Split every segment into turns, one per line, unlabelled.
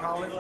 Colin.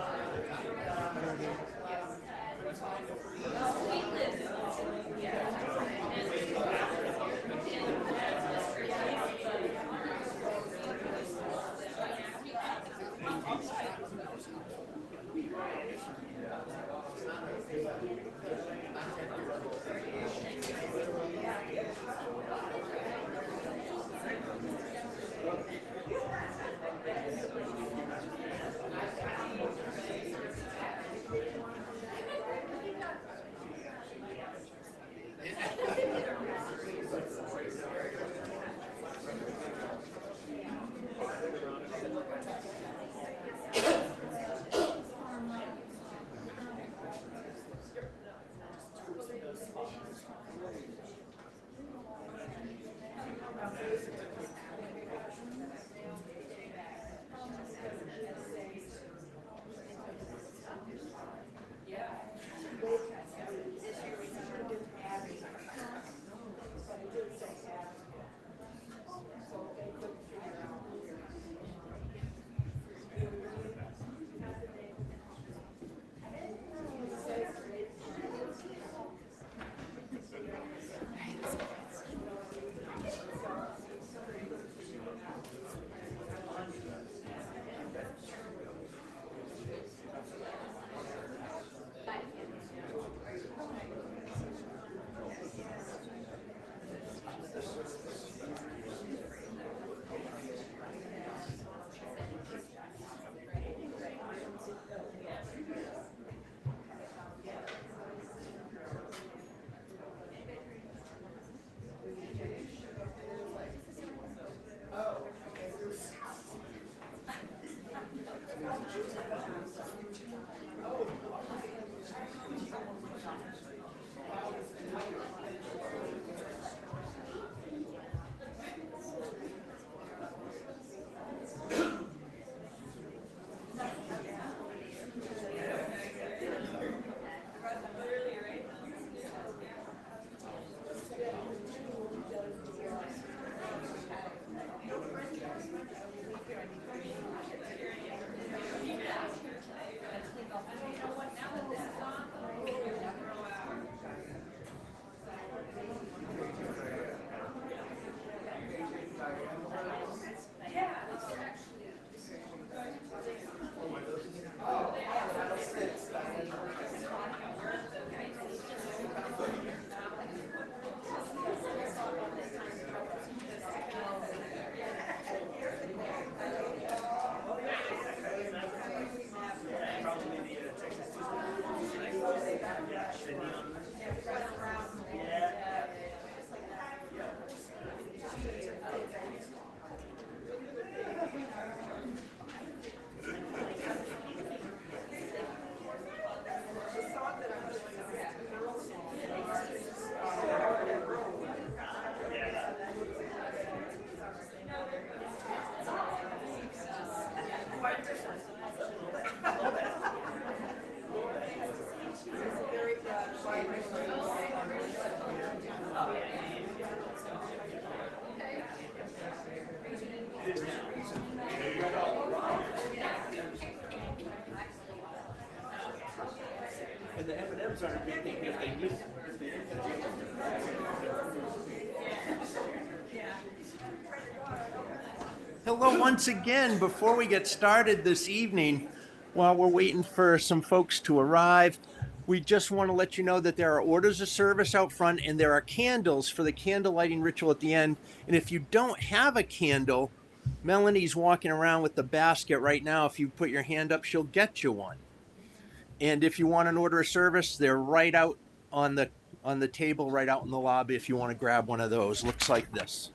And the M&Ms aren't a big thing if they miss. Hello once again. Before we get started this evening, while we're waiting for some folks to arrive, we just want to let you know that there are orders of service out front and there are candles for the candle lighting ritual at the end. And if you don't have a candle, Melanie's walking around with the basket right now. If you put your hand up, she'll get you one. And if you want an order of service, they're right out on the table right out in the lobby if you want to grab one of those. Looks like this.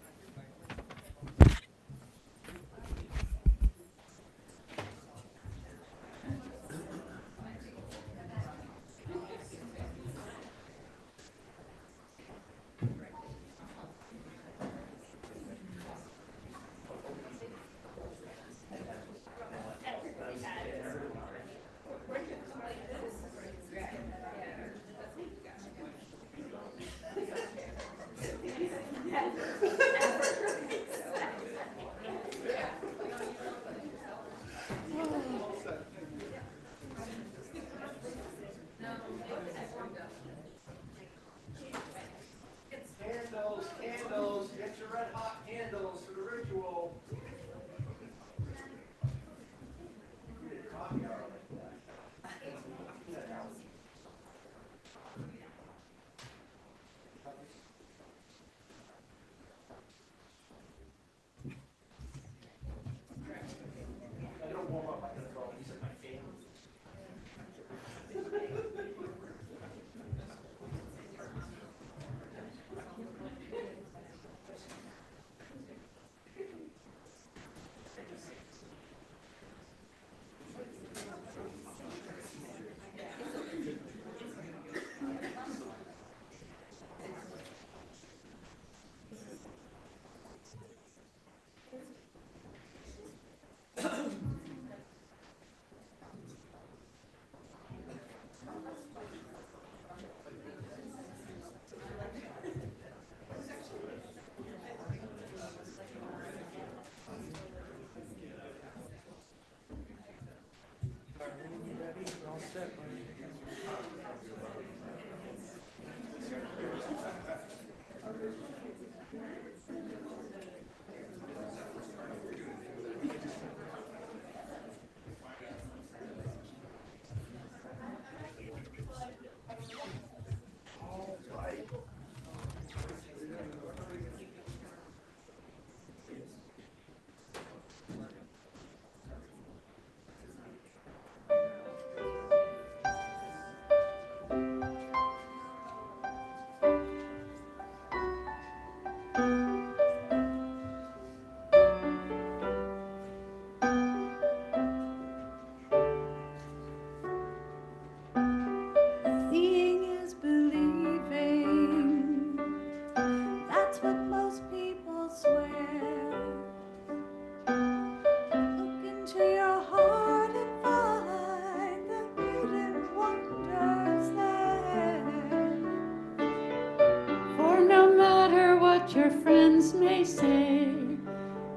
what your friends may say.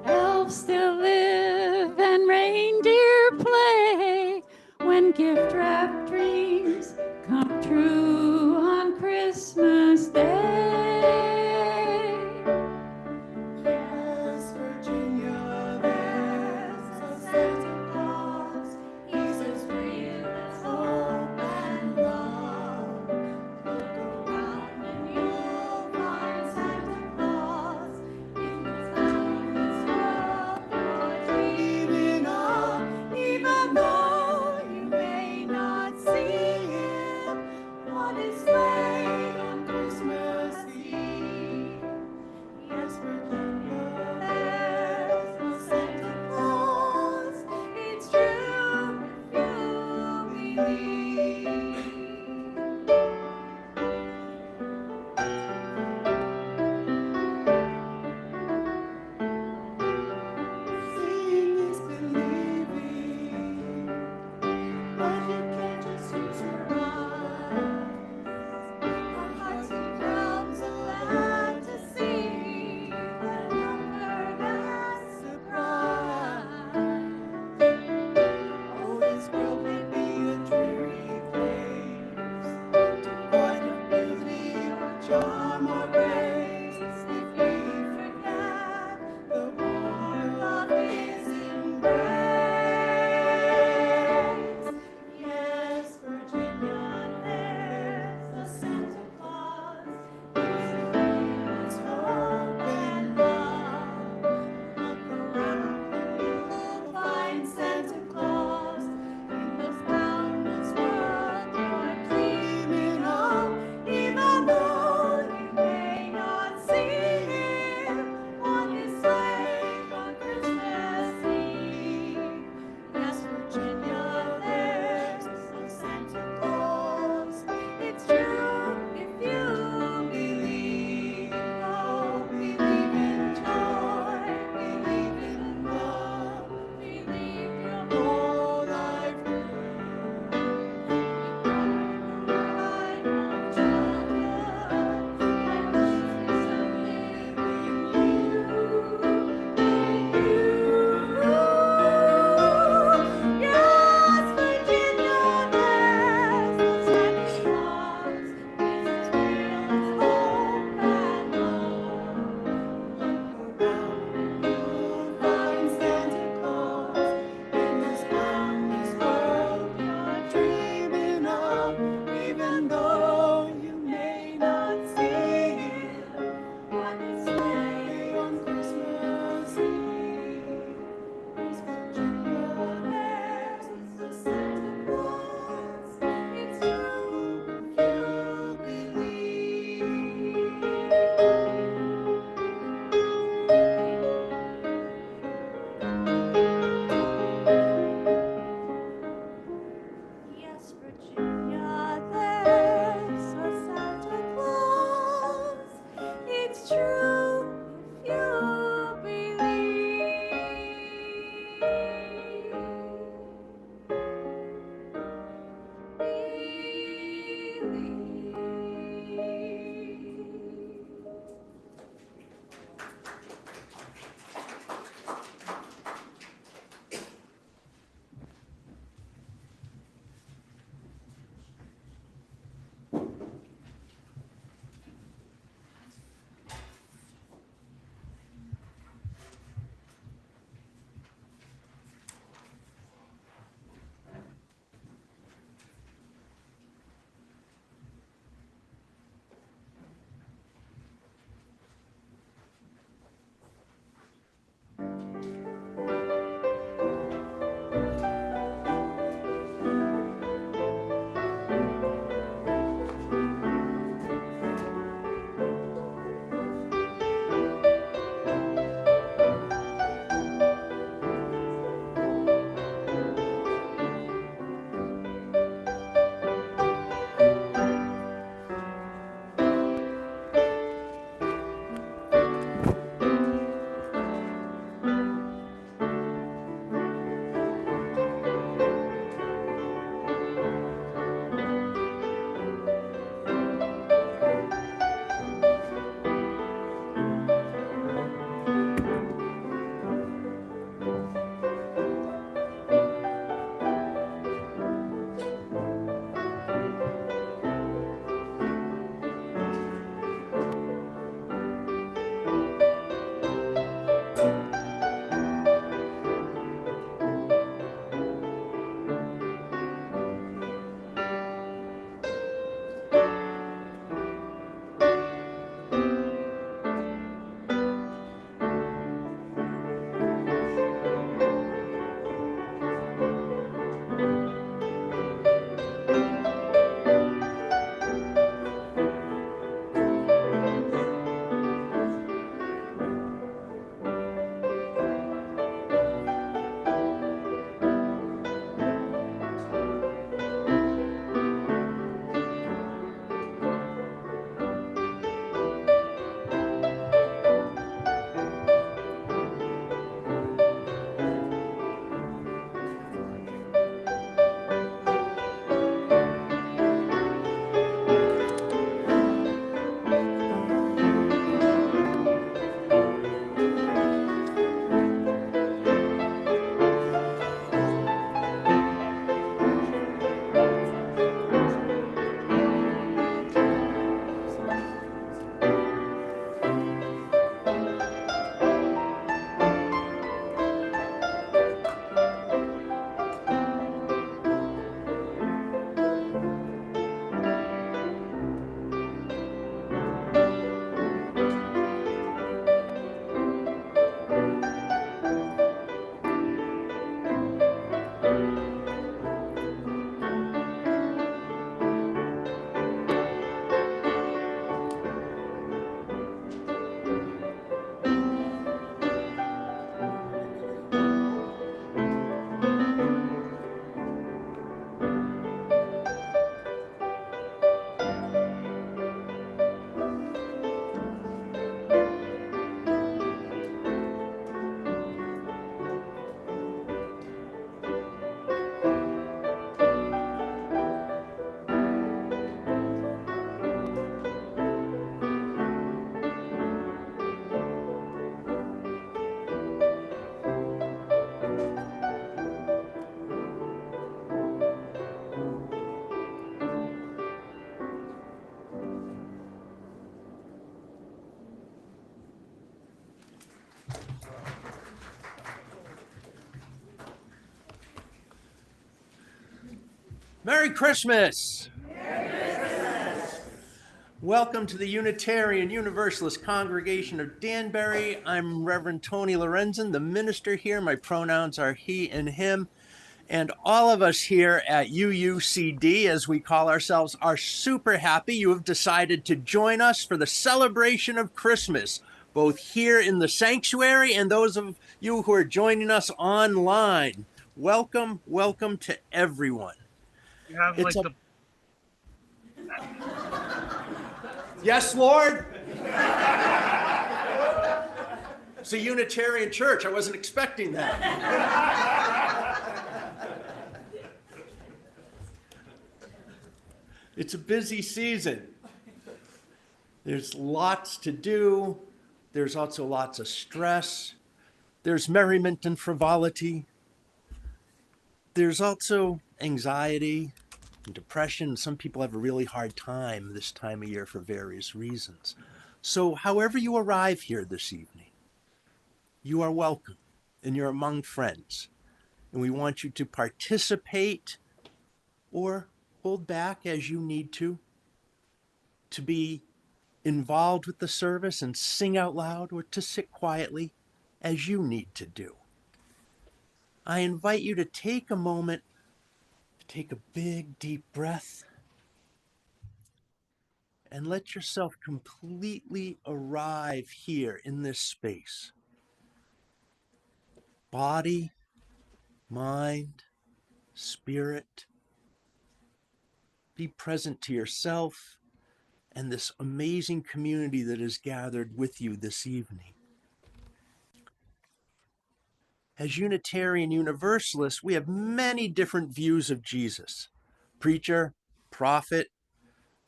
Elves still live and reindeer play when gift-wrapped dreams come true on Christmas Day.
Yes, Virginia, there's a Santa Claus. He's as real as hope and love. Look around and you'll find Santa Claus in the tiniest world you're dreaming of. Even though you may not see him, what
Merry Christmas. Welcome to the Unitarian Universalist Congregation of Danbury. I'm Reverend Tony Lorenzen, the minister here. My pronouns are he and him. And all of us here at UUCD, as we call ourselves, are super happy you have decided to join us for the celebration of Christmas, both here in the sanctuary and those of you who are joining us online. Welcome, welcome to everyone.
You have
It's
like
a- Yes, Lord? It's a Unitarian church. I wasn't expecting that. It's a busy season. There's lots to do. There's also lots of stress. There's merriment and frivolity. There's also anxiety and depression. Some people have a really hard time this time of year for various reasons. So however you arrive here this evening, you are welcome and you're among friends. And we want you to participate or hold back as you need to be involved with the service and sing out loud, or to sit quietly as you need to do. I invite you to take a moment, to take a big, deep breath, and let yourself completely arrive here in this space. Body, mind, spirit. Be present to yourself and this amazing community that is gathered with you this evening. As Unitarian Universalists, we have many different views of Jesus. Preacher, prophet,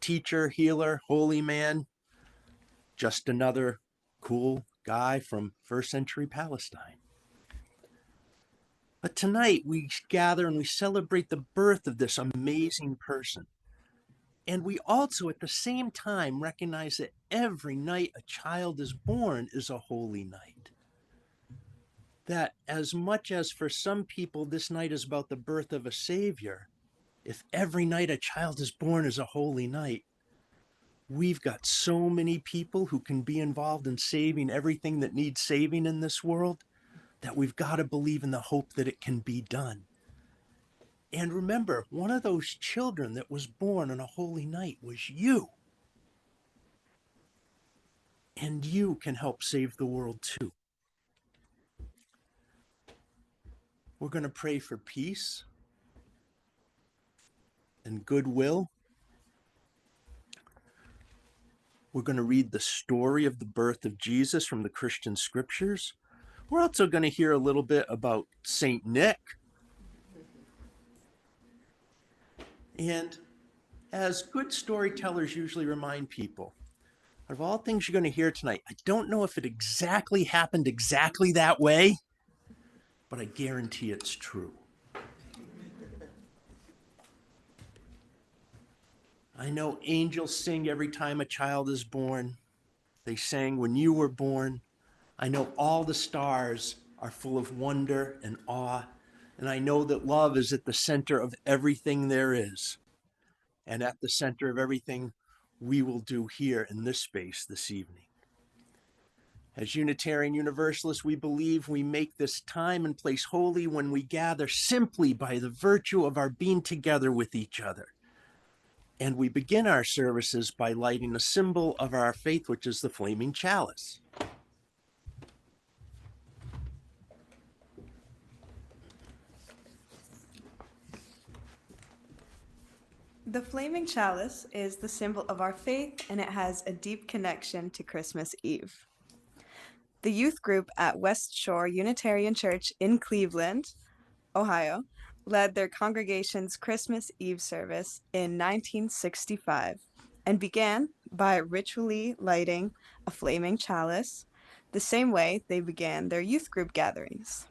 teacher, healer, holy man, just another cool guy from first century Palestine. But tonight we gather and we celebrate the birth of this amazing person. And we also at the same time recognize that every night a child is born is a holy night. That as much as for some people this night is about the birth of a savior, if every night a child is born is a holy night, we've got so many people who can be involved in saving everything that needs saving in this world that we've got to believe in the hope that it can be done. And remember, one of those children that was born on a holy night was you. And you can help save the world too. We're going to pray for peace and goodwill. We're going to read the story of the birth of Jesus from the Christian scriptures. We're also going to hear a little bit about Saint Nick. And as good storytellers usually remind people, out of all things you're going to hear tonight, I don't know if it exactly happened exactly that way, but I guarantee it's true. I know angels sing every time a child is born. They sang when you were born. I know all the stars are full of wonder and awe. And I know that love is at the center of everything there is. And at the center of everything we will do here in this space this evening. As Unitarian Universalists, we believe we make this time and place holy when we gather simply by the virtue of our being together with each other. And we begin our services by lighting a symbol of our faith, which is the flaming chalice.
The flaming chalice is the symbol of our faith, and it has a deep connection to Christmas Eve. The youth group at West Shore Unitarian Church in Cleveland, Ohio, led their congregation's Christmas Eve service in 1965 and began by ritually lighting a flaming chalice, the same way they began their youth group gatherings.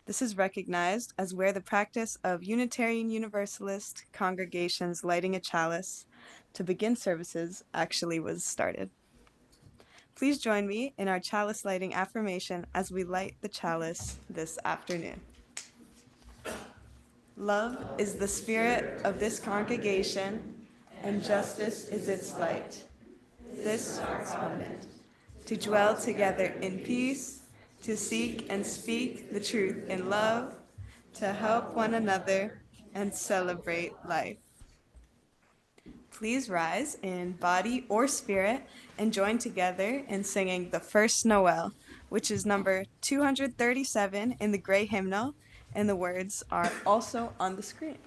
This is recognized as where the practice of Unitarian Universalist congregations lighting a chalice to begin services actually was started. Please join me in our chalice lighting affirmation as we light the chalice this afternoon. Love is the spirit of this congregation, and justice is its light. This moment, to dwell together in peace, to seek and speak the truth in love, to help one another and celebrate life. Please rise in body or spirit and join together in singing the first Noel, which is number 237 in the Gray Hymnal, and the words are also on the screen.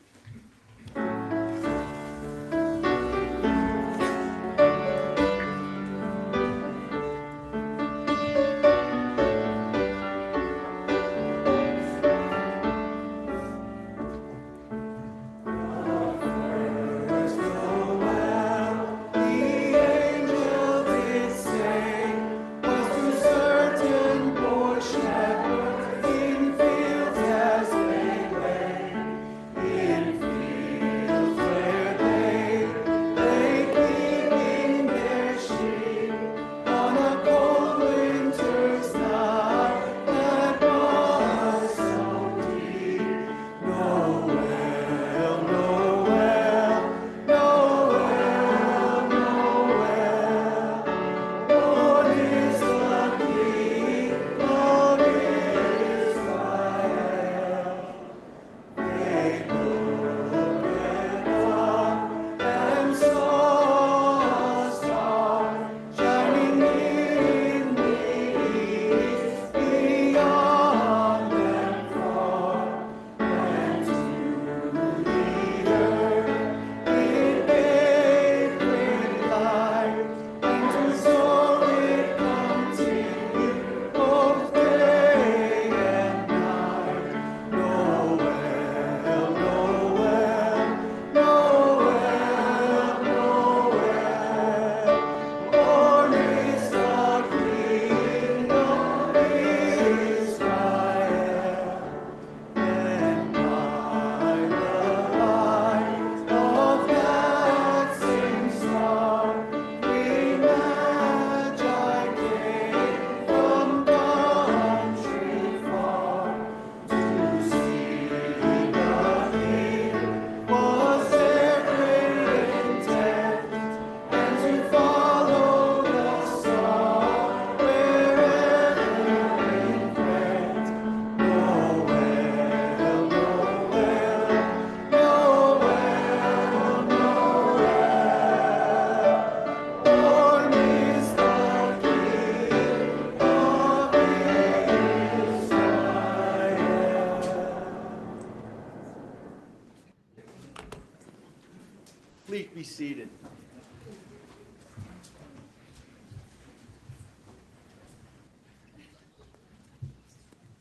Please be seated.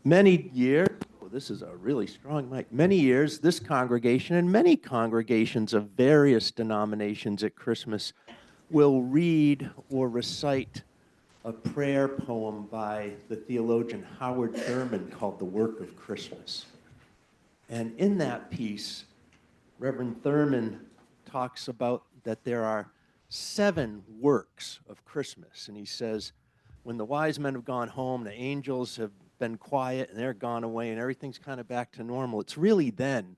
Many years, oh, this is a really strong mic. Many years, this congregation and many congregations of various denominations at Christmas will read or recite a prayer poem by the theologian Howard Thurman called The Work of Christmas. And in that piece, Reverend Thurman talks about that there are 7 works of Christmas. And he says, when the wise men have gone home, the angels have been quiet and they're gone away and everything's kind of back to normal, it's really then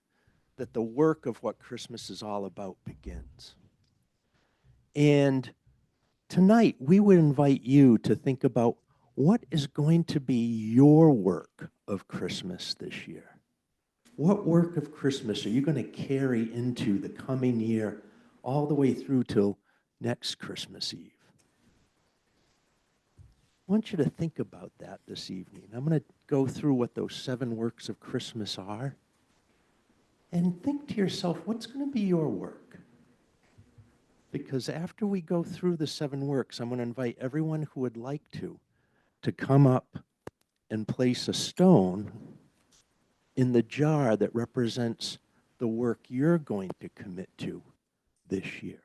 that the work of what Christmas is all about begins. And tonight, we would invite you to think about what is going to be your work of Christmas this year. What work of Christmas are you going to carry into the coming year all the way through till next Christmas Eve? I want you to think about that this evening. I'm going to go through what those 7 works of Christmas are. And think to yourself, what's going to be your work? Because after we go through the 7 works, I'm going to invite everyone who would like to come up and place a stone in the jar that represents the work you're going to commit to this year.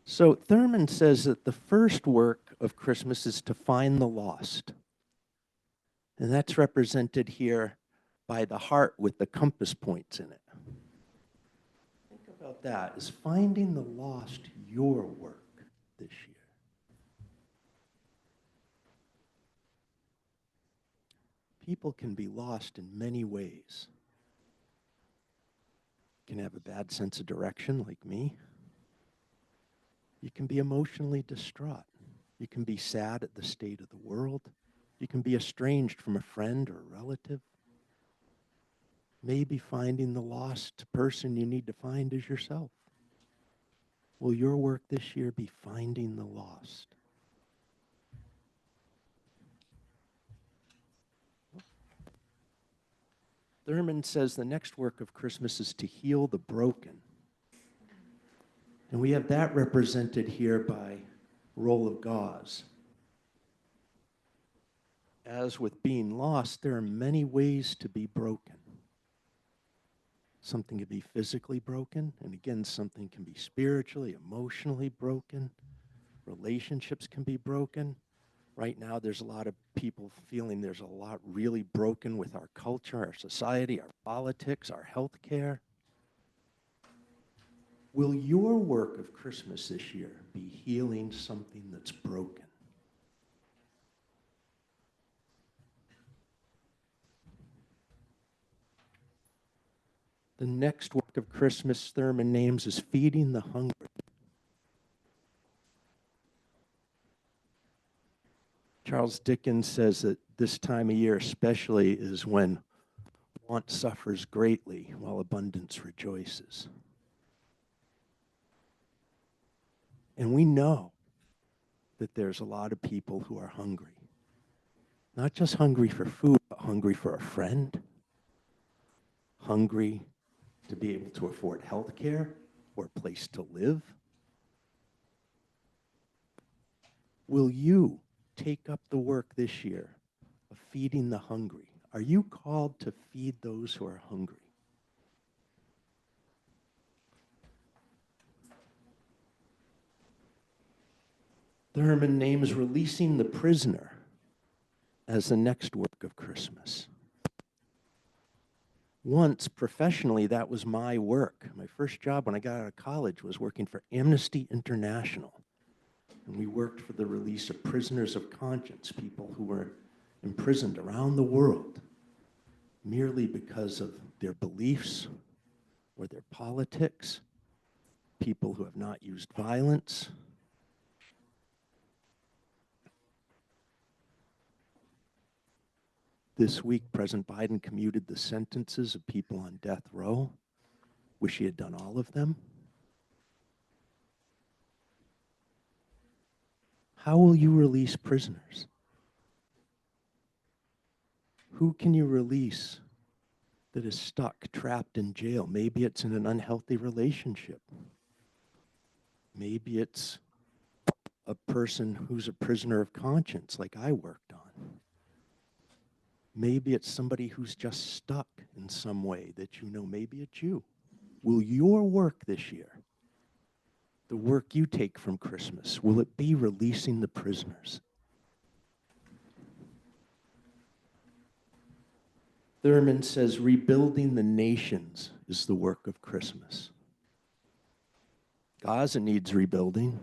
So Thurman says that the first work of Christmas is to find the lost. And that's represented here by the heart with the compass points in it. Think about that. Is finding the lost your work this year? People can be lost in many ways. can have a bad sense of direction like me. You can be emotionally distraught. You can be sad at the state of the world. You can be estranged from a friend or a relative. Maybe finding the lost person you need to find is yourself. Will your work this year be finding the lost? Thurman says the next work of Christmas is to heal the broken. And we have that represented here by roll of gauze. As with being lost, there are many ways to be broken. Something can be physically broken, and again, something can be spiritually, emotionally broken. Relationships can be broken. Right now, there's a lot of people feeling there's a lot really broken with our culture, our society, our politics, our health care. Will your work of Christmas this year be healing something that's broken? The next work of Christmas Thurman names is feeding the hungry. Charles Dickens says that this time of year especially is when want suffers greatly while abundance rejoices. And we know that there's a lot of people who are hungry. Not just hungry for food, but hungry for a friend, hungry to be able to afford health care or a place to live. Will you take up the work this year of feeding the hungry? Are you called to feed those who are hungry? Thurman names releasing the prisoner as the next work of Christmas. Once, professionally, that was my work. My first job when I got out of college was working for Amnesty International. And we worked for the release of prisoners of conscience, people who were imprisoned around the world merely because of their beliefs or their politics, people who have not used violence. This week, President Biden commuted the sentences of people on death row. Wish he had done all of them. How will you release prisoners? Who can you release that is stuck, trapped in jail? Maybe it's in an unhealthy relationship. Maybe it's a person who's a prisoner of conscience, like I worked on. Maybe it's somebody who's just stuck in some way that you know. Maybe it's you. Will your work this year, the work you take from Christmas, will it be releasing the prisoners? Thurman says rebuilding the nations is the work of Christmas. Gaza needs rebuilding.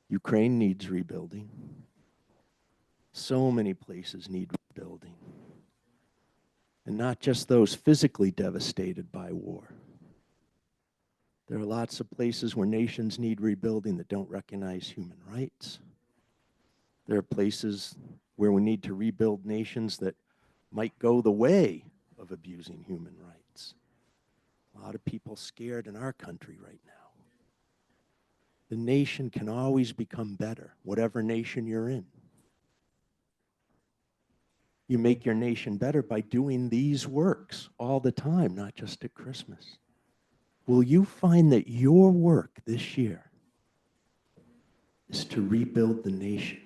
Ukraine needs rebuilding. So many places need rebuilding. And not just those physically devastated by war. There are lots of places where nations need rebuilding that don't recognize human rights. There are places where we need to rebuild nations that might go the way of abusing human rights. A lot of people scared in our country right now. The nation can always become better, whatever nation you're in. You make your nation better by doing these works all the time, not just at Christmas. Will you find that your work this year is to rebuild the nation?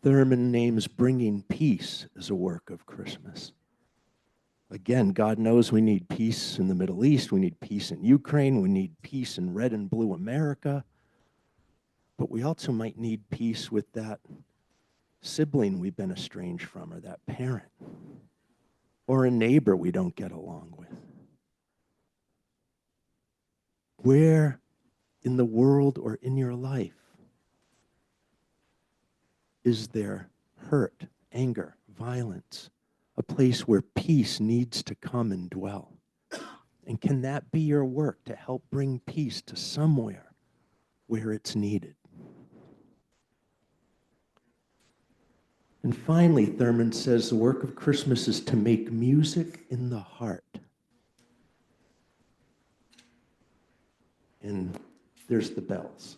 Thurman names bringing peace as a work of Christmas. Again, God knows we need peace in the Middle East, we need peace in Ukraine, we need peace in red and blue America. But we also might need peace with that sibling we've been estranged from, or that parent, or a neighbor we don't get along with. Where in the world or in your life is there hurt, anger, violence, a place where peace needs to come and dwell. And can that be your work to help bring peace to somewhere where it's needed? And finally, Thurman says the work of Christmas is to make music in the heart. And there's the bells.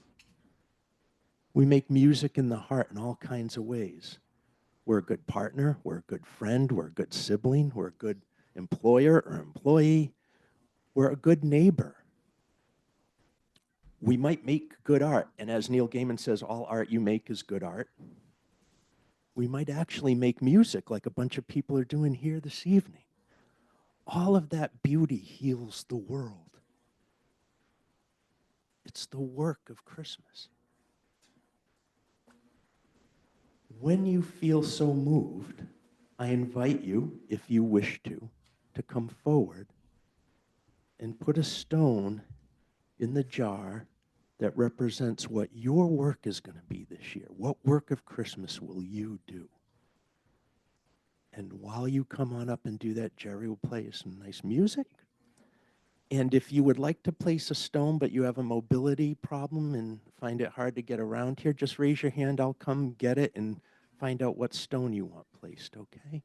We make music in the heart in all kinds of ways. We're a good partner, we're a good friend, we're a good sibling, we're a good employer or employee, we're a good neighbor. We might make good art, and as Neil Gaiman says, all art you make is good art. We might actually make music like a bunch of people are doing here this evening. All of that beauty heals the world. It's the work of Christmas. When you feel so moved, I invite you, if you wish to come forward and put a stone in the jar that represents what your work is going to be this year. What work of Christmas will you do? And while you come on up and do that, Jerry will play you some nice music. And if you would like to place a stone, but you have a mobility problem and find it hard to get around here, just raise your hand. I'll come get it and find out what stone you want placed, okay?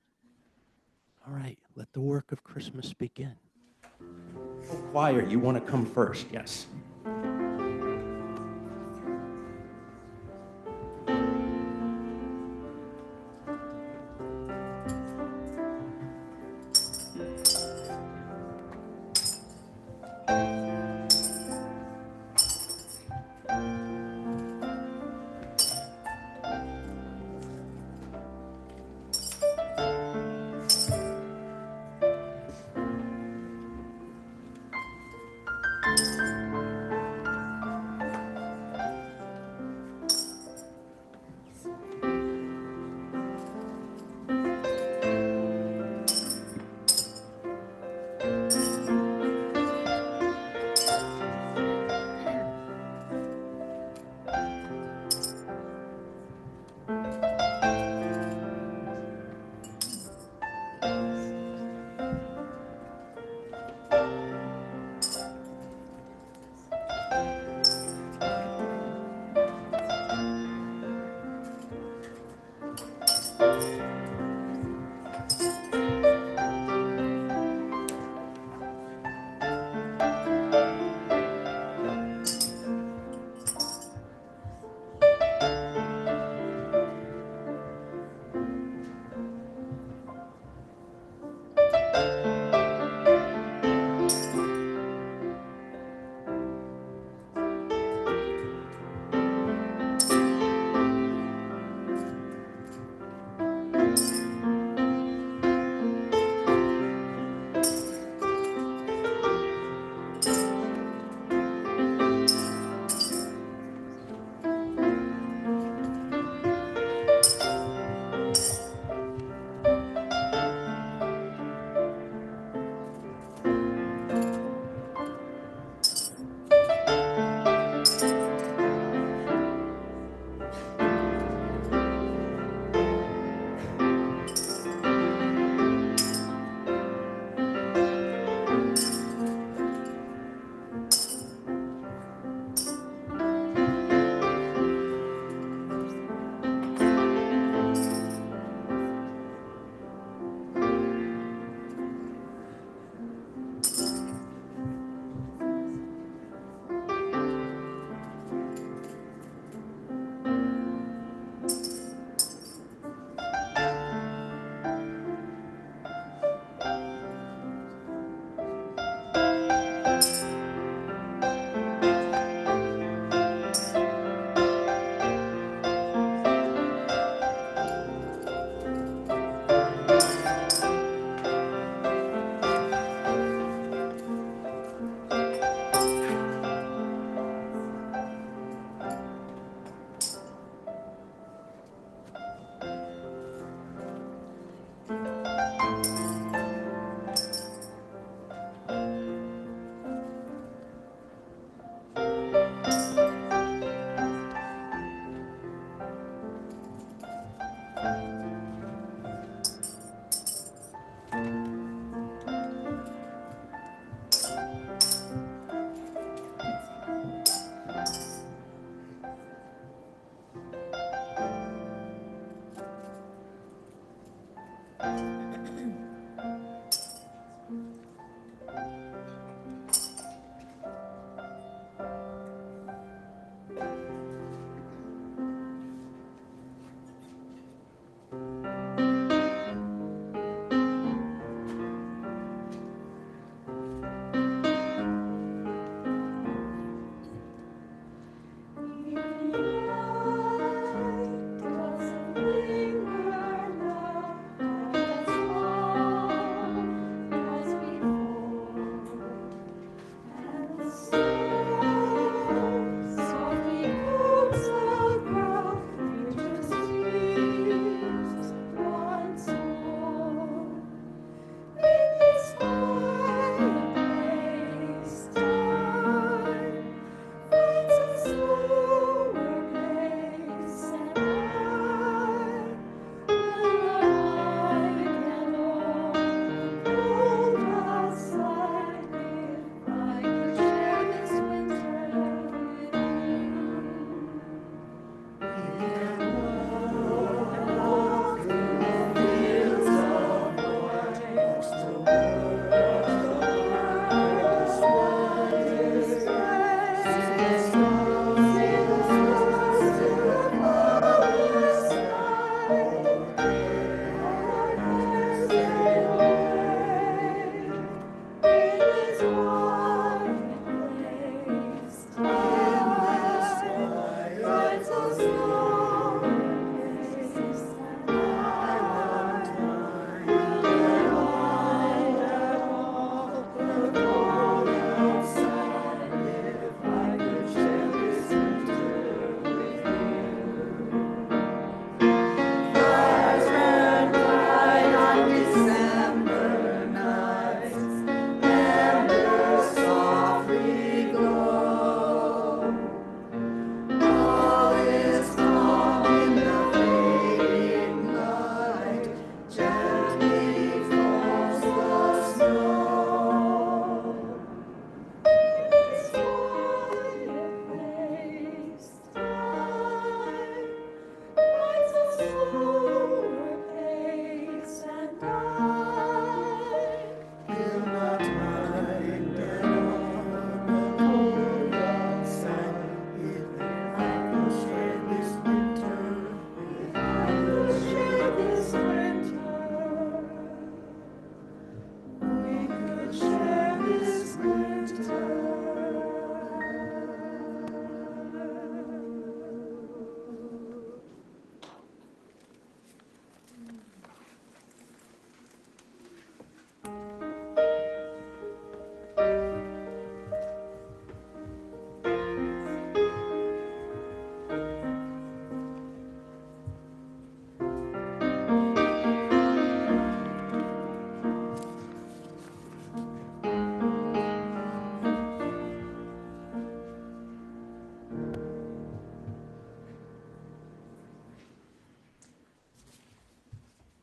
All right, let the work of Christmas begin. Oh, choir, you want to come first? Yes.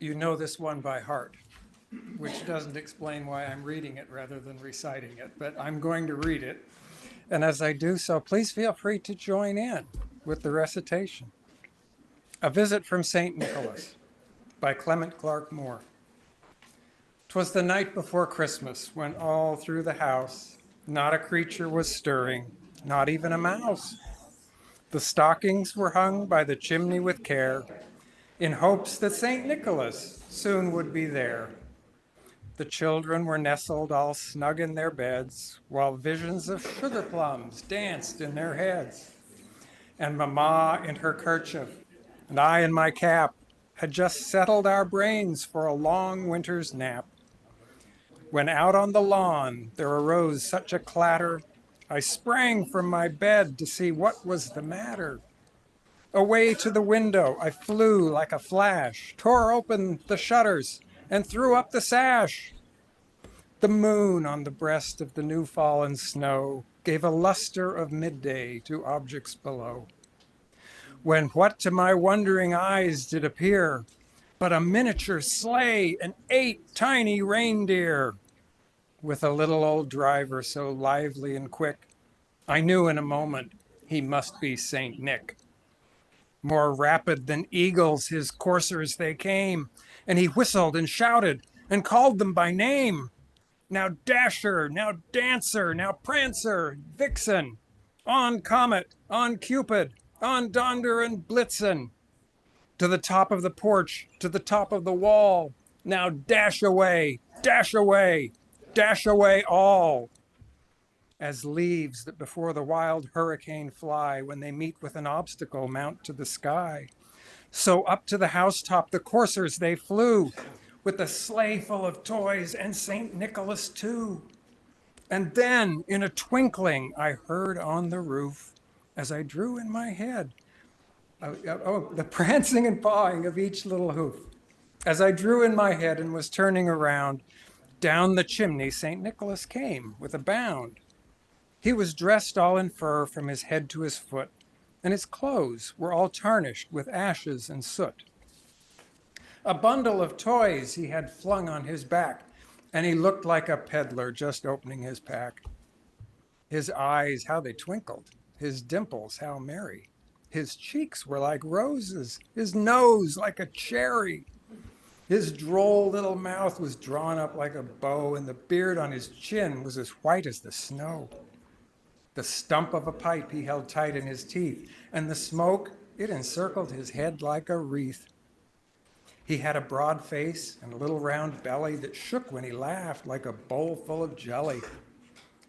You know this one by heart, which doesn't explain why I'm reading it rather than reciting it, but I'm going to read it. And as I do so, please feel free to join in with the recitation. A Visit from St. Nicholas by Clement Clark Moore. 'Twas the night before Christmas when all through the house not a creature was stirring, not even a mouse. The stockings were hung by the chimney with care, in hopes that St. Nicholas soon would be there. The children were nestled all snug in their beds, while visions of sugar plums danced in their heads. And Mamma in her kerchief, and I in my cap, had just settled our brains for a long winter's nap. When out on the lawn there arose such a clatter, I sprang from my bed to see what was the matter. Away to the window I flew like a flash, tore open the shutters, and threw up the sash. The moon on the breast of the new fallen snow gave a luster of midday to objects below. When what to my wondering eyes did appear but a miniature sleigh and 8 tiny reindeer, with a little old driver so lively and quick, I knew in a moment he must be Saint Nick. More rapid than eagles his coursers they came, and he whistled and shouted and called them by name. Now Dasher, now Dancer, now Prancer, Vixen, on Comet, on Cupid, on Donder and Blitzen. To the top of the porch, to the top of the wall, now dash away, dash away, dash away all. As leaves that before the wild hurricane fly when they meet with an obstacle mount to the sky, so up to the housetop the coursers they flew, with a sleigh full of toys and St. Nicholas too. And then in a twinkling I heard on the roof, as I drew in my head, the prancing and pawing of each little hoof. As I drew in my head and was turning around, down the chimney St. Nicholas came with a bound. He was dressed all in fur from his head to his foot, and his clothes were all tarnished with ashes and soot. A bundle of toys he had flung on his back, and he looked like a peddler just opening his pack. His eyes, how they twinkled, his dimples, how merry. His cheeks were like roses, his nose like a cherry. His droll little mouth was drawn up like a bow, and the beard on his chin was as white as the snow. The stump of a pipe he held tight in his teeth, and the smoke, it encircled his head like a wreath. He had a broad face and a little round belly that shook when he laughed like a bowl full of jelly.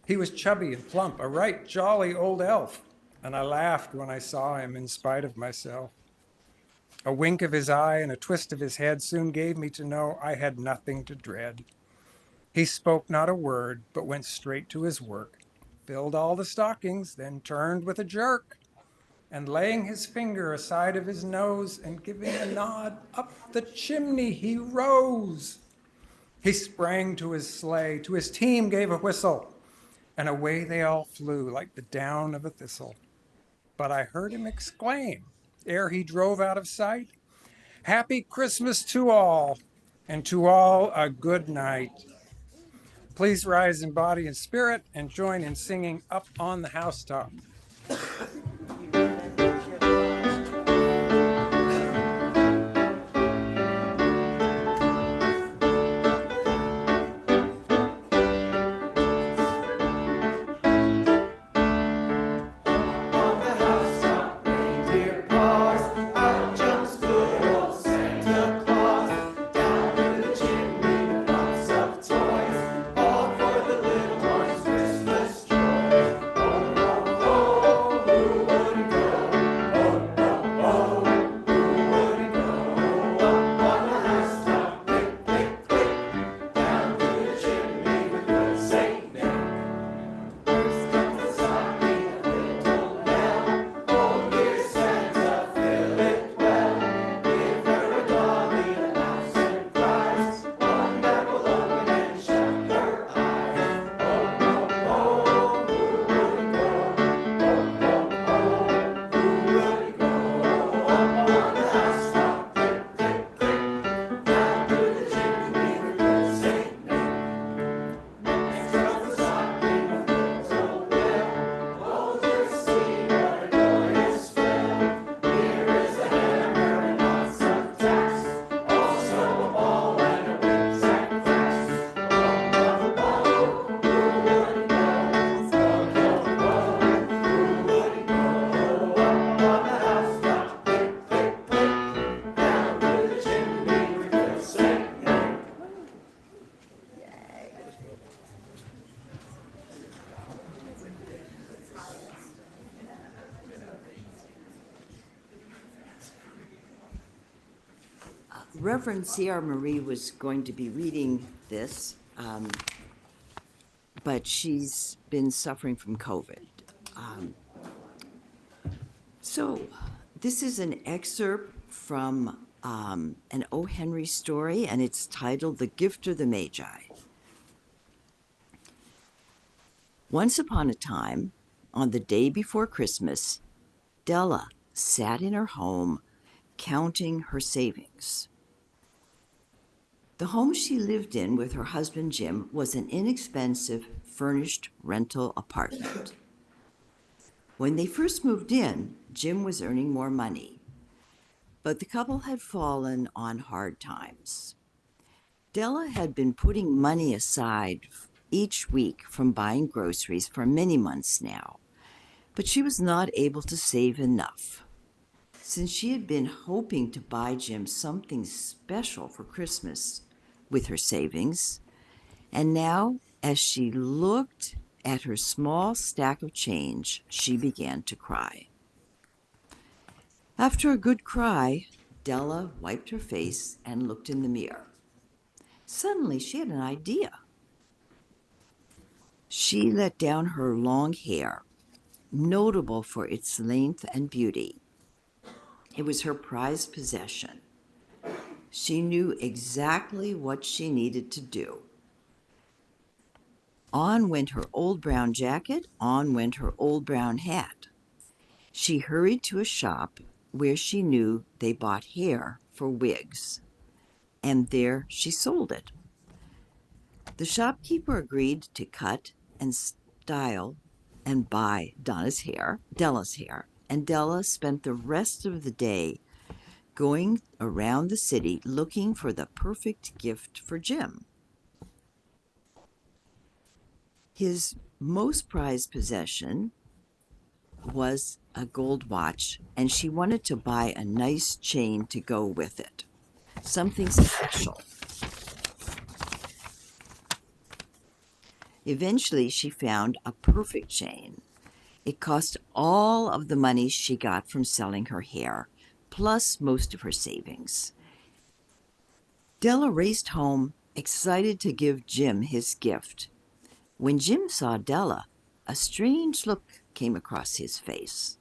He was chubby and plump, a right jolly old elf, and I laughed when I saw him in spite of myself. A wink of his eye and a twist of his head soon gave me to know I had nothing to dread. He spoke not a word, but went straight to his work, filled all the stockings, then turned with a jerk, and laying his finger aside of his nose and giving a nod, up the chimney he rose. He sprang to his sleigh, to his team gave a whistle, and away they all flew like the down of a thistle. But I heard him exclaim, ere he drove out of sight, "Happy Christmas to all, and to all a good night." Please rise in body and spirit and join in singing Up on the Housetop.
All for the little one's Christmas joy. Oh,
Reverend C.R. Marie was going to be reading this, but she's been suffering from COVID. So this is an excerpt from an O. Henry story, and it's titled The Gift of the Magi. Once upon a time, on the day before Christmas, Della sat in her home counting her savings. The home she lived in with her husband Jim was an inexpensive, furnished rental apartment. When they first moved in, Jim was earning more money, but the couple had fallen on hard times. Della had been putting money aside each week from buying groceries for many months now, but she was not able to save enough. Since she had been hoping to buy Jim something special for Christmas with her savings, and now, as she looked at her small stack of change, she began to cry. After a good cry, Della wiped her face and looked in the mirror. Suddenly, she had an idea. She let down her long hair, notable for its length and beauty. It was her prized possession. She knew exactly what she needed to do. On went her old brown jacket, on went her old brown hat. She hurried to a shop where she knew they bought hair for wigs, and there she sold it. The shopkeeper agreed to cut and style and buy Della's hair, and Della spent the rest of the day going around the city looking for the perfect gift for Jim. His most prized possession was a gold watch, and she wanted to buy a nice chain to go with it, something special. Eventually, she found a perfect chain. It cost all of the money she got from selling her hair, plus most of her savings. Della raced home, excited to give Jim his gift. When Jim saw Della, a strange look came across his face.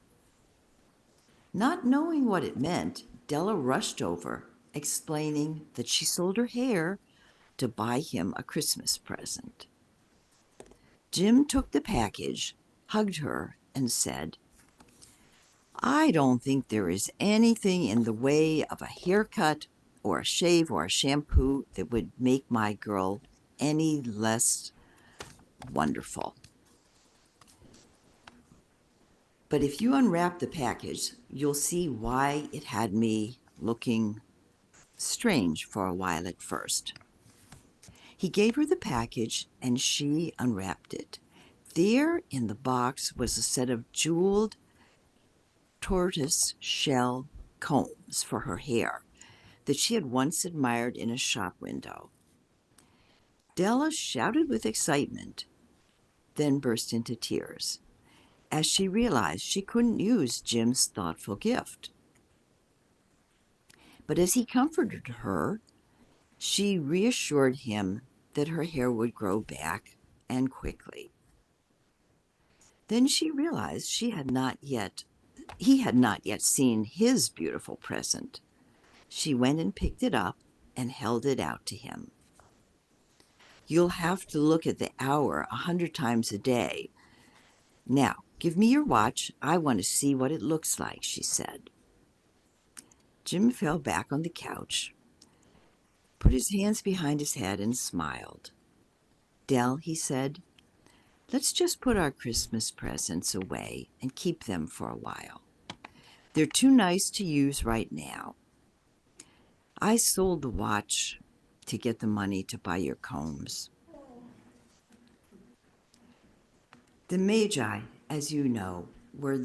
Not knowing what it meant, Della rushed over, explaining that she sold her hair to buy him a Christmas present. Jim took the package, hugged her, and said, "I don't think there is anything in the way of a haircut or a shave or a shampoo that would make my girl any less wonderful. But if you unwrap the package, you'll see why it had me looking strange for a while at first." He gave her the package, and she unwrapped it. There in the box was a set of jeweled tortoise shell combs for her hair that she had once admired in a shop window. Della shouted with excitement, then burst into tears as she realized she couldn't use Jim's thoughtful gift. But as he comforted her, she reassured him that her hair would grow back, and quickly. Then she realized he had not yet seen his beautiful present. She went and picked it up and held it out to him. "You'll have to look at the hour 100 times a day. Now, give me your watch. I want to see what it looks like," she said. Jim fell back on the couch, put his hands behind his head, and smiled. "Dell," he said, "let's just put our Christmas presents away and keep them for a while. They're too nice to use right now. I sold the watch to get the money to buy your combs." The Magi, as you know, were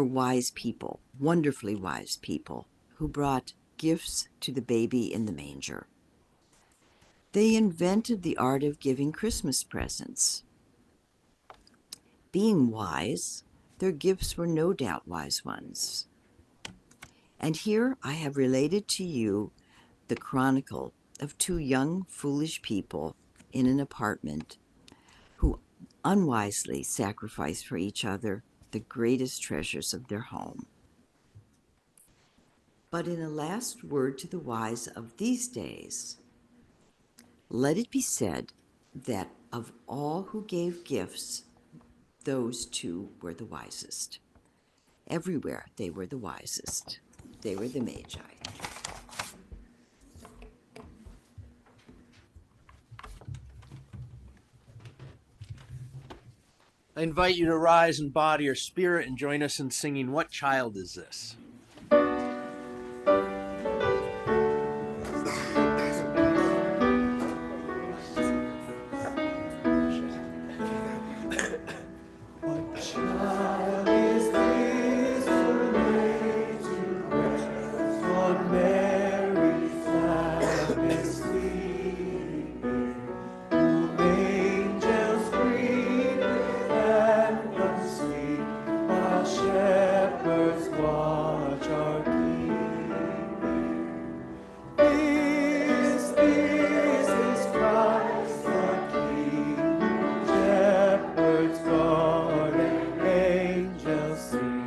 wise people, wonderfully wise people, who brought gifts to the baby in the manger. They invented the art of giving Christmas presents. Being wise, their gifts were no doubt wise ones. And here I have related to you the chronicle of two young, foolish people in an apartment who unwisely sacrifice for each other the greatest treasures of their home. But in a last word to the wise of these days, let it be said that of all who gave gifts, those two were the wisest. Everywhere they were the wisest. They were the Magi.
I invite you to rise in body or spirit and join us in singing What Child Is This?
Child is this who lay to rest on Mary's lap is sleeping, whom angels greet with anthems sweet, while shepherds watch our keeping. This is Christ the King, shepherds guard and angels sing.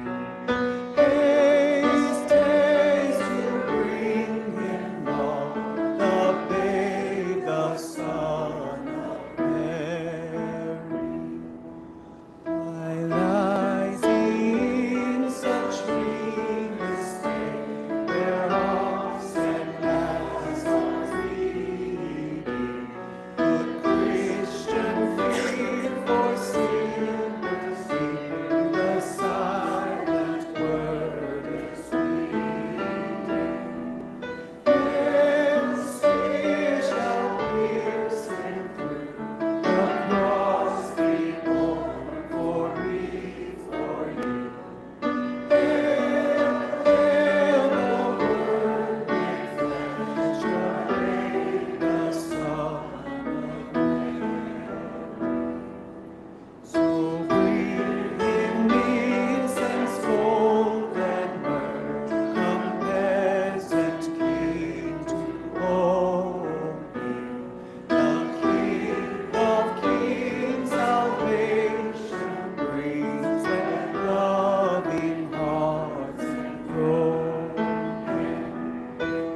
Haste, haste to bring him all, the babe, the Son of Mary. Why lies he in such weakness state, where ox and lambs are feeding? Good Christian feed for sympathy, the silent word is reading. Hence he shall pierce him through, the cross be borne for me, for you. Hail, hail, the Word made flesh, the babe, the Son of Man. So breathe in me incense, gold and myrrh, come peasant king to own me. The King of kings salvation brings, and loving hearts enthroned him.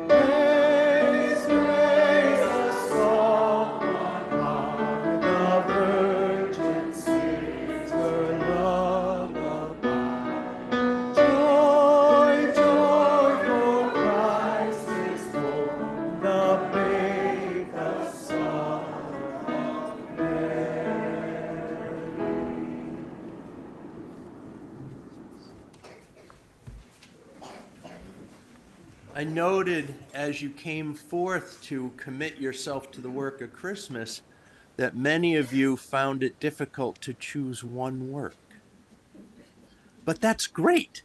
Raise, raise a song on high, the Virgin sings her lullaby. Joy, joy, for Christ is born, the babe, the Son of Mary.
I noted as you came forth to commit yourself to the work of Christmas that many of you found it difficult to choose one work. But that's great,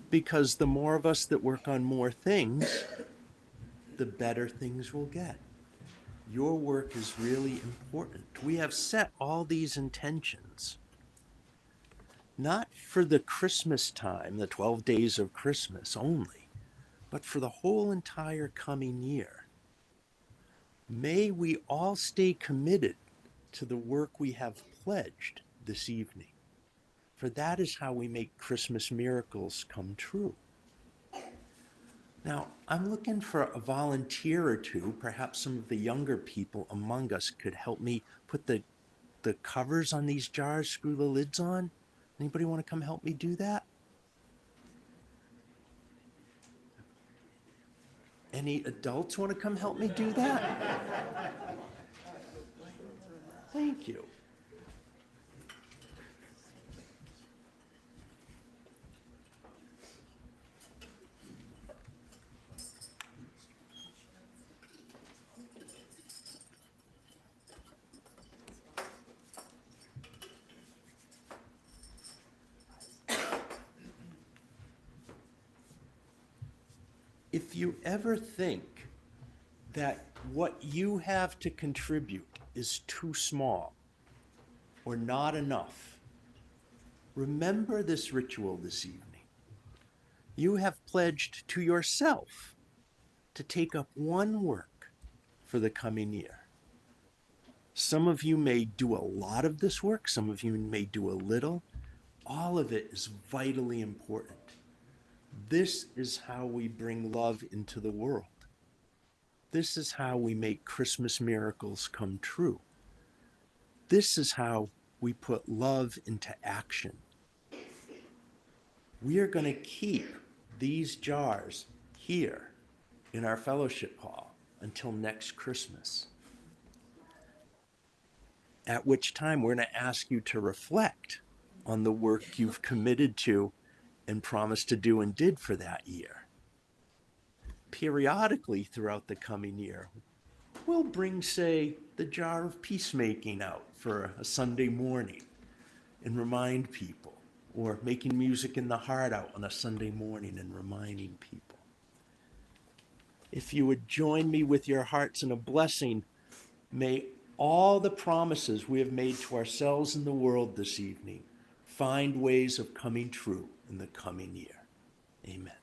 because the more of us that work on more things, the better things we'll get. Your work is really important. We have set all these intentions, not for the Christmas time, the 12 days of Christmas only, but for the whole entire coming year. May we all stay committed to the work we have pledged this evening, for that is how we make Christmas miracles come true. Now, I'm looking for a volunteer or two. Perhaps some of the younger people among us could help me put the covers on these jars, screw the lids on. Anybody want to come help me do that? Any adults want to come help me do that? Thank you. If you ever think that what you have to contribute is too small or not enough, remember this ritual this evening. You have pledged to yourself to take up one work for the coming year. Some of you may do a lot of this work, some of you may do a little. All of it is vitally important. This is how we bring love into the world. This is how we make Christmas miracles come true. This is how we put love into action. We are going to keep these jars here in our fellowship hall until next Christmas, at which time we're going to ask you to reflect on the work you've committed to and promised to do and did for that year. Periodically throughout the coming year, we'll bring, say, the jar of peacemaking out for a Sunday morning and remind people, or making music in the heart out on a Sunday morning and reminding people. If you would join me with your hearts in a blessing, may all the promises we have made to ourselves and the world this evening find ways of coming true in the coming year. Amen.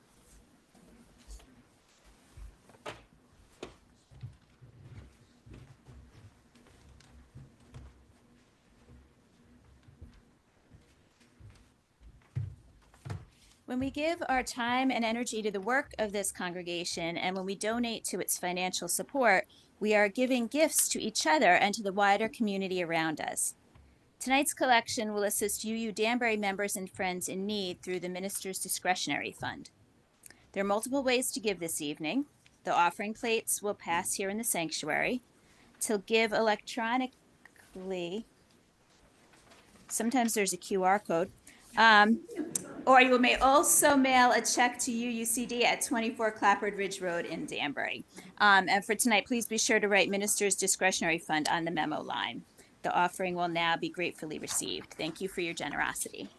When we give our time and energy to the work of this congregation, and when we donate to its financial support, we are giving gifts to each other and to the wider community around us. Tonight's collection will assist UU Danbury members and friends in need through the Minister's Discretionary Fund. There are multiple ways to give this evening. The offering plates will pass here in the sanctuary. To give electronically, sometimes there's a QR code. Or you may also mail a check to UUCD at 24 Claphard Ridge Road in Danbury. And for tonight, please be sure to write Minister's Discretionary Fund on the memo line. The offering will now be gratefully received. Thank you for your generosity.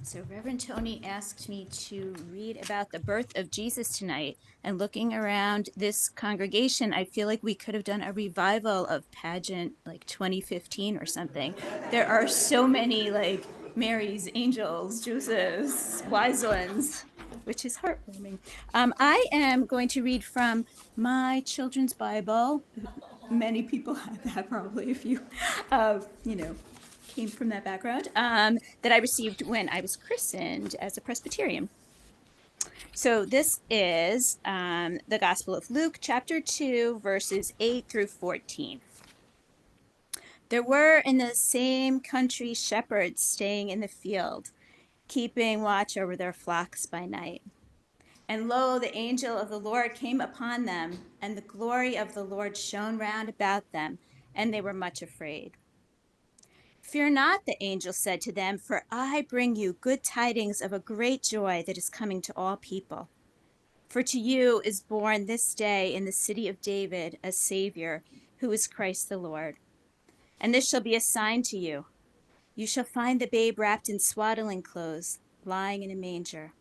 So Reverend Tony asked me to read about the birth of Jesus tonight. And looking around this congregation, I feel like we could have done a revival of pageant like 2015 or something. There are so many like Marys, angels, Josephs, wise ones, which is heartwarming. I am going to read from my children's Bible. Many people have that probably if you, came from that background, that I received when I was christened as a Presbyterian. So this is the Gospel of Luke, chapter 2, verses 8 through 14. There were in the same country shepherds staying in the field, keeping watch over their flocks by night. And lo, the angel of the Lord came upon them, and the glory of the Lord shone round about them, and they were much afraid. Fear not, the angel said to them, for I bring you good tidings of a great joy that is coming to all people. For to you is born this day in the city of David a Savior, who is Christ the Lord. And this shall be a sign to you. You shall find the babe wrapped in swaddling clothes, lying in a manger.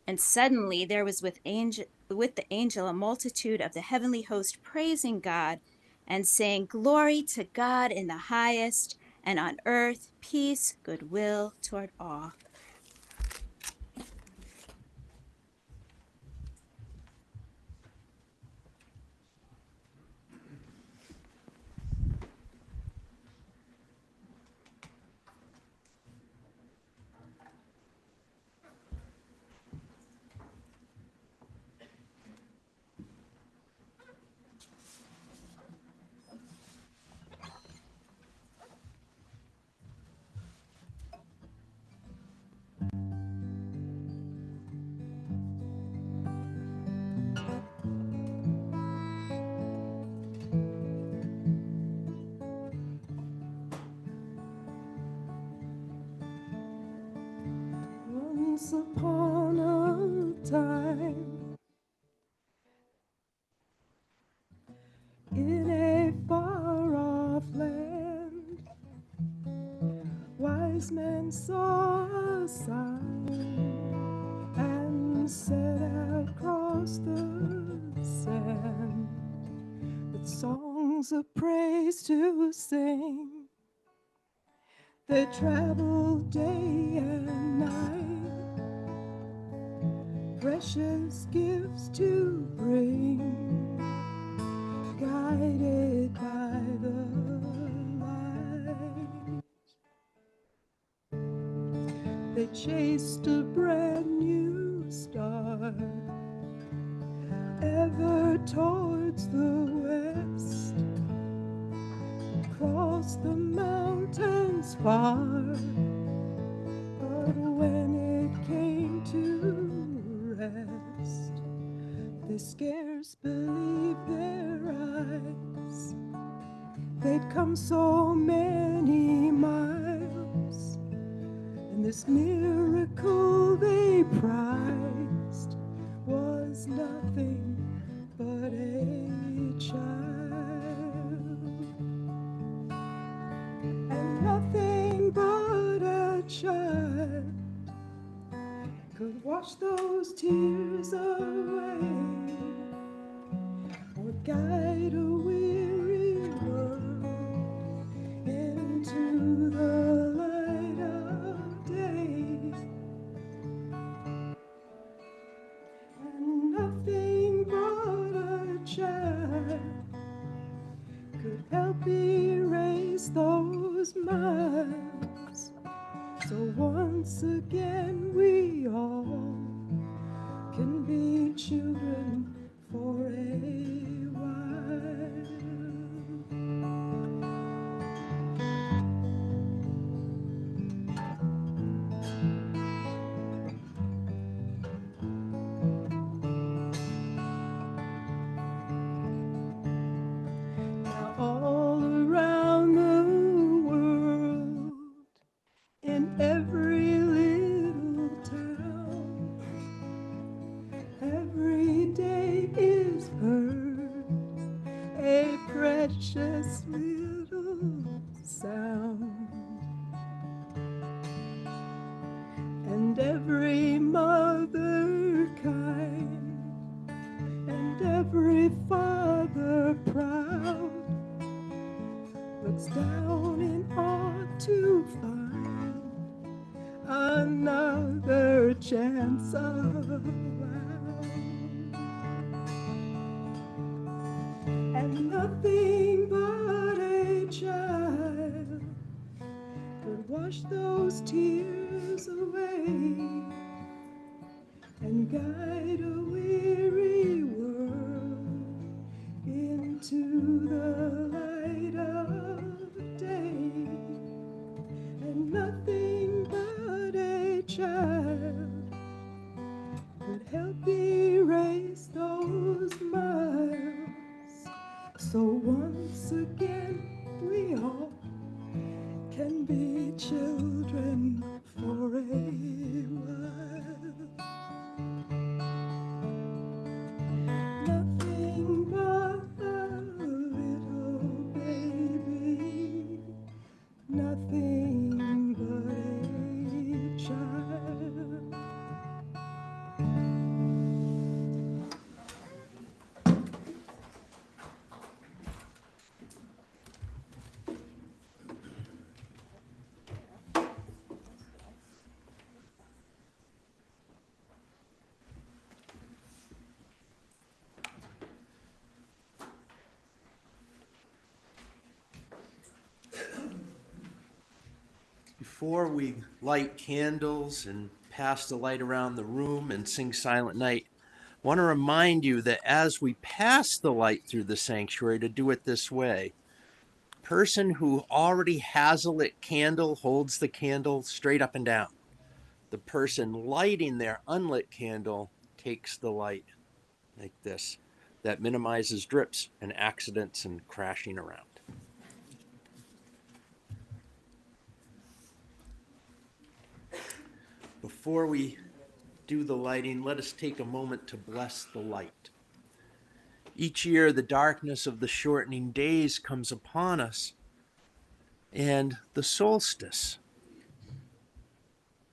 And suddenly there was with the angel a multitude of the heavenly host praising God and saying, Glory to God in the highest, and on earth peace, goodwill toward all.
Once upon a time, in a far-off land, wise men saw a sign and set out across the sand with songs of praise to sing. They traveled day and night, precious gifts to bring, guided by the light. They chased a brand new star, ever towards the west, across the mountains far. But when it came to rest, they scarce believed their eyes. They'd come so many miles, and this miracle they prized was nothing but a child. And nothing but a child could wash those tears away, or guide a weary world into the light of day. And nothing but a child could help erase those miles. So once again we all can be children for a while. Now all around the world, in every little town, every day is heard a and every mother kind, and every father proud looks down in awe to find another chance around. And nothing but a child could wash those tears away and guide a weary world into the light of day. And nothing but a child could help erase those miles. So once again we all can be children for a while. Nothing but a little baby, nothing but a child.
Before we light candles and pass the light around the room and sing Silent Night, I want to remind you that as we pass the light through the sanctuary, to do it this way. Person who already has a lit candle holds the candle straight up and down. The person lighting their unlit candle takes the light like this. That minimizes drips and accidents and crashing around. Before we do the lighting, let us take a moment to bless the light. Each year, the darkness of the shortening days comes upon us, and the solstice,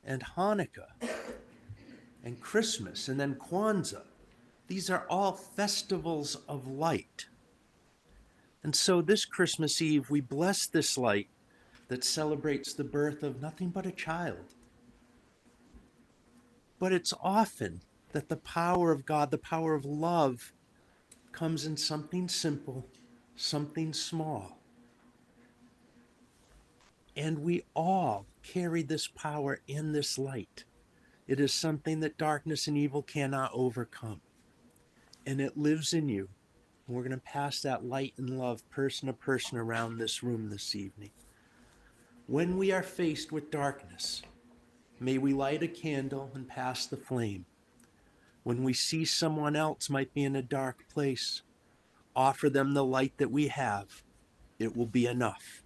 and Hanukkah, and Christmas, and then Kwanzaa. These are all festivals of light. And so this Christmas Eve, we bless this light that celebrates the birth of nothing but a child. But it's often that the power of God, the power of love, comes in something simple, something small. And we all carry this power in this light. It is something that darkness and evil cannot overcome. And it lives in you. And we're going to pass that light and love person to person around this room this evening. When we are faced with darkness, may we light a candle and pass the flame. When we see someone else might be in a dark place, offer them the light that we have. It will be enough.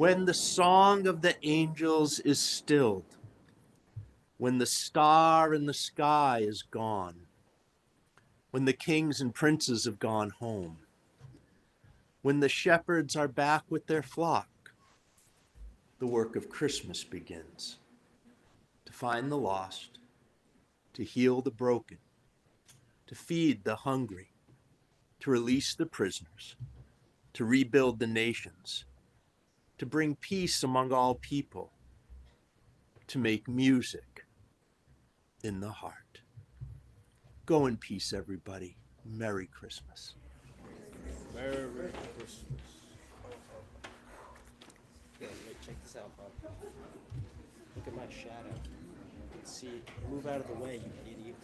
when the song of the angels is stilled, when the star in the sky is gone, when the kings and princes have gone home, when the shepherds are back with their flock, the work of Christmas begins. To find the lost, to heal the broken, to feed the hungry, to release the prisoners, to rebuild the nations, to bring peace among all people, to make music in the heart. Go in peace, everybody. Merry Christmas.
Merry Christmas. Yeah, check this out, Bob. Look at my shadow. See, move out of the way, you idiot.